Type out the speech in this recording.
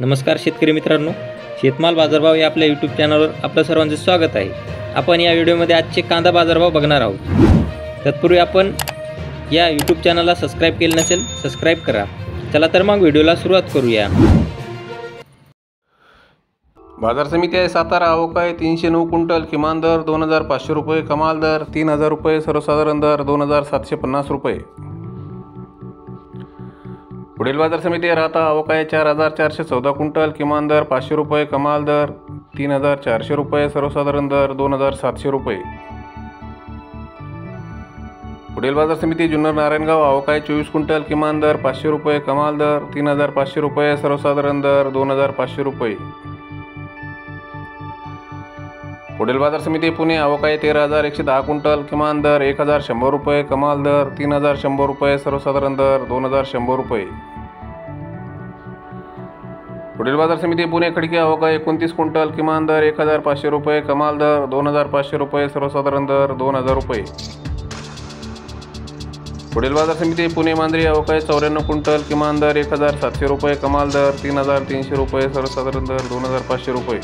नमस्कार शेतकरी मित्रांनो, शेतमाल बाजारभाव या आपल्या यूट्यूब चॅनलवर आपलं सर्वांचे स्वागत आहे। आपण या व्हिडिओमध्ये आजचे कांदा बाजारभाव बघणार आहोत। तत्पूर्वी आपण या यूट्यूब चॅनलला सबस्क्राइब केले नसेल सबस्क्राइब करा। चला तर मग व्हिडिओला सुरुवात करूया। बाजार समिती आहे सातारा। आवक आहे 309 क्विंटल, किमान दर 2500 रुपये, कमाल दर 3000 रुपये, सर्वसाधारण दर 2750 रुपये। पुढील बाजार समिती आहे राहता। आवक आहे 4414 क्विंटल, किमान दर 500 रुपये, कमाल दर 3400 रुपये, सर्वसाधारण दर 2700 रुपये। पुढील बाजार समिती जुन्नर नारायणगाव। आवक आहे 24 क्विंटल, किमान दर 500 रुपये, कमाल दर 3500 रुपये, सर्वसाधारण दर 2500 रुपये। पुढील बाजार समिती पुणे। आवक आहे 13110 क्विंटल, किमान दर 1100 रुपये, कमाल दर 3100 रुपये, सर्वसाधारण दर 2100 रुपये। पुढील बाजार समिती पुणे खडकी। आवक आहे 29 क्विंटल, किमान दर 1500 रुपये, कमाल दर 2500 रुपये, सर्वसाधारण दर 2000 रुपये। पुढील बाजार समिती पुणे मांजरी। आवक आहे 94 क्विंटल, किमान दर 1700 रुपये, कमाल दर 3300 रुपये, सर्वसाधारण दर 2500 रुपये।